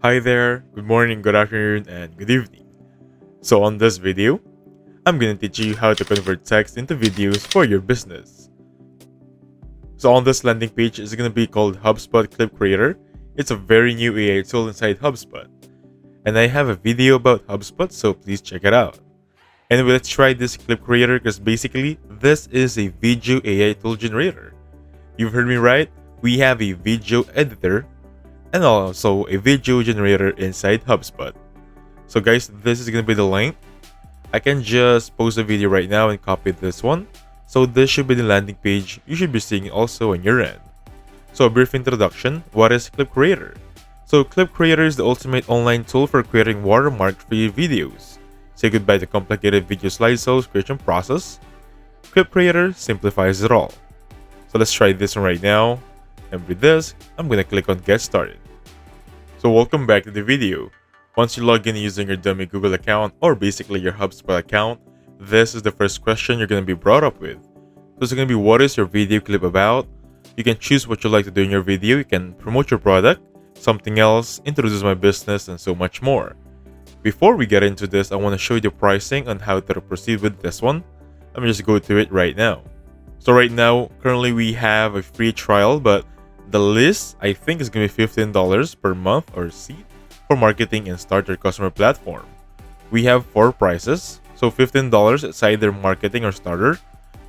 Hi there, good morning, good afternoon, and good evening. So on this video, I'm gonna teach you how to convert text into videos for your business. So on this landing page is gonna be called HubSpot Clip Creator. It's a very new AI tool inside HubSpot. And I have a video about HubSpot, so please check it out. Anyway, let's try this Clip Creator because basically this is a video AI tool generator. You've heard me right, we have a video editor and also a video generator inside HubSpot. So guys, this is gonna be the link. I can just post a video right now and copy this one. So this should be the landing page you should be seeing also on your end. So a brief introduction, what is Clip Creator? So Clip Creator is the ultimate online tool for creating watermark for your videos. Say goodbye to complicated video slideshows creation process. Clip Creator simplifies it all. So let's try this one right now. And with this, I'm gonna click on get started. So welcome back to the video. Once you log in using your dummy Google account or basically your HubSpot account, this is the first question you're going to be brought up with. So it's going to be, what is your video clip about? You can choose what you like to do in your video. You can promote your product, something else, introduce my business, and so much more. Before we get into this, I want to show you the pricing on how to proceed with this one. Let me just go to it right now. So right now, currently we have a free trial, but the list I think is going to be $15 per month or seat for marketing and starter customer platform. We have 4 prices, so $15 it's either marketing or starter,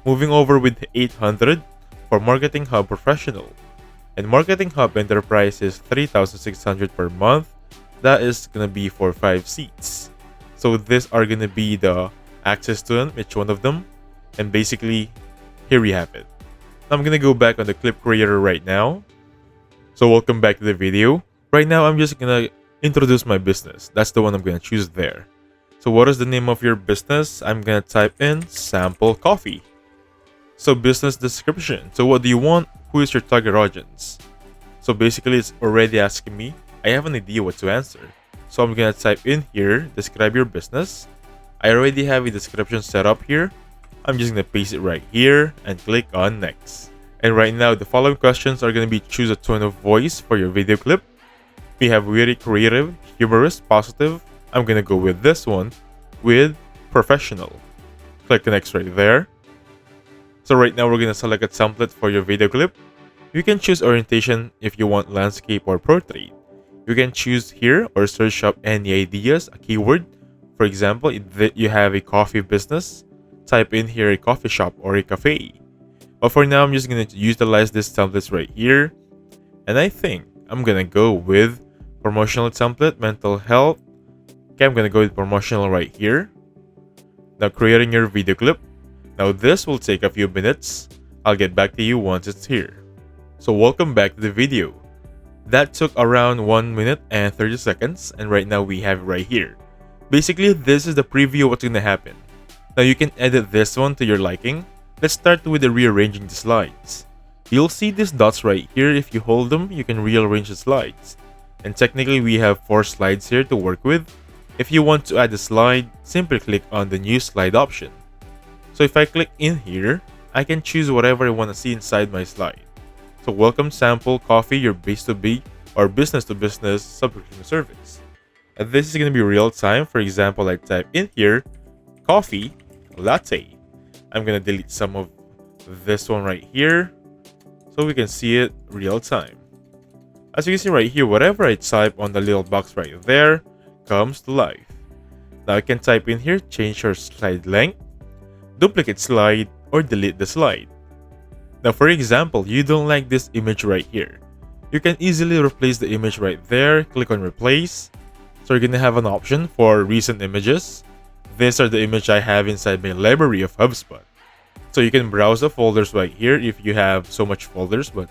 moving over with $800 for marketing hub professional, and marketing hub enterprise is $3,600 per month. That is gonna be for 5 seats. So these are gonna be the access to them, each one of them, and basically here we have it. I'm gonna go back on the Clip Creator right now. So welcome back to the video. Right now I'm just gonna introduce my business. That's the one I'm gonna choose there. So what is the name of your business? I'm gonna type in sample coffee. So business description. So what do you want? Who is your target audience? So basically it's already asking me. I have an idea what to answer. So I'm gonna type in here, describe your business. I already have a description set up here. I'm just gonna paste it right here and click on next. And right now the following questions are gonna be, choose a tone of voice for your video clip. We have witty, creative, humorous, positive. I'm gonna go with this one with professional. Click next right there. So right now we're gonna select a template for your video clip. You can choose orientation if you want landscape or portrait. You can choose here or search up any ideas, a keyword. For example, if you have a coffee business, type in here a coffee shop or a cafe. But for now, I'm just gonna utilize this templates right here. And I think I'm gonna go with promotional template, mental health. Okay, I'm gonna go with promotional right here. Now creating your video clip. Now this will take a few minutes. I'll get back to you once it's here. So welcome back to the video. That took around 1 minute and 30 seconds, and right now we have it right here. Basically, this is the preview of what's gonna happen. Now you can edit this one to your liking. Let's start with the rearranging the slides. You'll see these dots right here. If you hold them, you can rearrange the slides. And technically, we have 4 slides here to work with. If you want to add a slide, simply click on the new slide option. So if I click in here, I can choose whatever I want to see inside my slide. So welcome sample coffee, your B2B or business to business subscription service. And this is going to be real time. For example, I type in here, coffee, latte. I'm going to delete some of this one right here so we can see it real time. As you can see right here, whatever I type on the little box right there comes to life. Now I can type in here, change your slide length, duplicate slide, or delete the slide. Now for example, you don't like this image right here. You can easily replace the image right there, click on replace. So you're gonna have an option for recent images. These are the image I have inside my library of HubSpot. So you can browse the folders right here if you have so much folders, but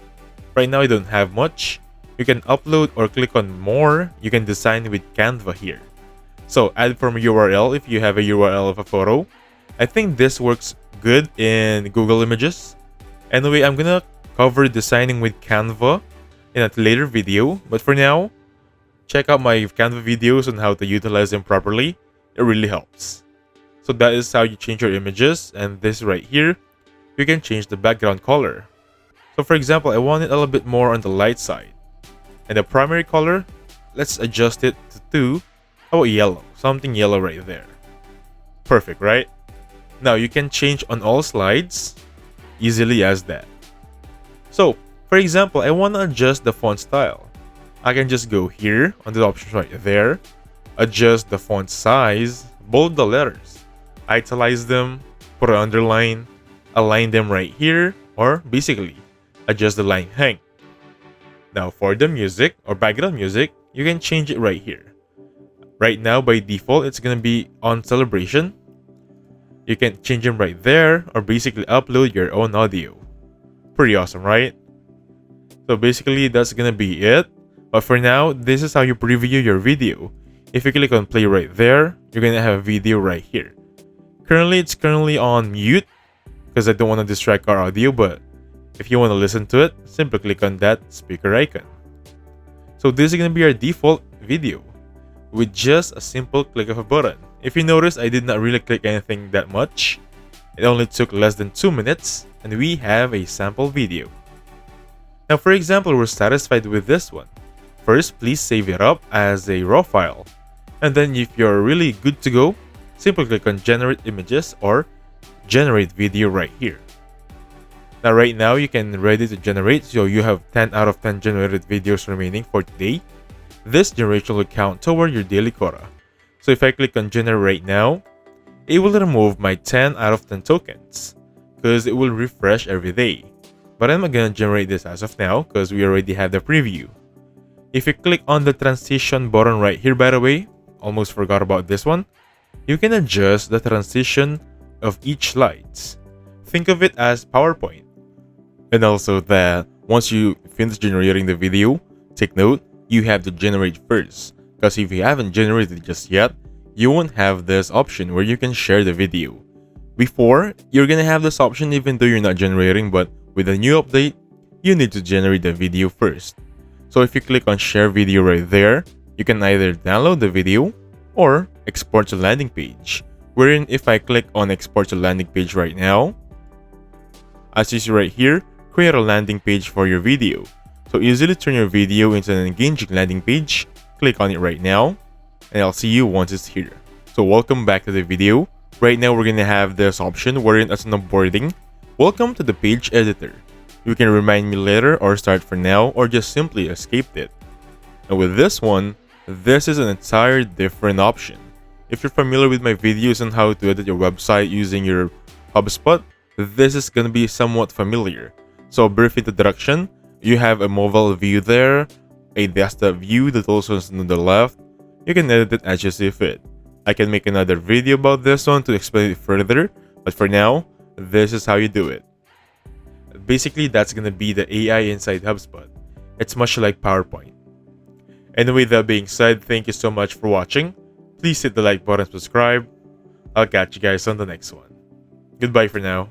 right now I don't have much. You can upload or click on more. You can design with Canva here. So add from URL if you have a URL of a photo. I think this works good in Google Images. Anyway, I'm gonna cover designing with Canva in a later video, but for now, check out my Canva videos on how to utilize them properly. It really helps. So that is how you change your images, and this right here, you can change the background color. So for example, I want it a little bit more on the light side. And the primary color, let's adjust it to yellow. Something yellow right there. Perfect, right? Now you can change on all slides easily as that. So, for example, I want to adjust the font style. I can just go here on the options right there, adjust the font size, bold the letters, italize them, put an underline, align them right here, or basically adjust the line height. Now for the music or background music, you can change it right here. Right now by default, it's gonna be on celebration. You can change them right there or basically upload your own audio. Pretty awesome, right? So basically that's gonna be it. But for now, this is how you preview your video. If you click on play right there, you're gonna have a video right here. Currently, it's on mute because I don't want to distract our audio, but if you want to listen to it, simply click on that speaker icon. So this is gonna be our default video with just a simple click of a button. If you notice, I did not really click anything that much. It only took less than 2 minutes, and we have a sample video. Now for example, we're satisfied with this one. First, please save it up as a raw file. And then if you're really good to go, simply click on generate images or generate video right here. Now right now you can ready to generate, so you have 10 out of 10 generated videos remaining for today. This generation will count toward your daily quota. So if I click on generate right now, it will remove my 10 out of 10 tokens because it will refresh every day. But I'm not gonna generate this as of now because we already have the preview. If you click on the transition button right here, by the way, almost forgot about this one, you can adjust the transition of each slides. Think of it as PowerPoint. And also that once you finish generating the video, take note, you have to generate first. Because if you haven't generated just yet, you won't have this option where you can share the video. Before, you're gonna have this option even though you're not generating, but with a new update, you need to generate the video first. So if you click on share video right there, you can either download the video or export to landing page. Wherein if I click on export to landing page right now, as you see right here, create a landing page for your video. So easily turn your video into an engaging landing page. Click on it right now, and I'll see you once it's here. So welcome back to the video. Right now we're gonna have this option wherein as an onboarding, welcome to the page editor. You can remind me later or start for now or just simply escape it. And with this one, this is an entire different option. If you're familiar with my videos on how to edit your website using your HubSpot, this is going to be somewhat familiar. So brief introduction, you have a mobile view there, a desktop view that also is on the left. You can edit it as you see fit. I can make another video about this one to explain it further, but for now, this is how you do it. Basically, that's going to be the AI inside HubSpot. It's much like PowerPoint. And with that being said, thank you so much for watching. Please hit the like button and subscribe. I'll catch you guys on the next one. Goodbye for now.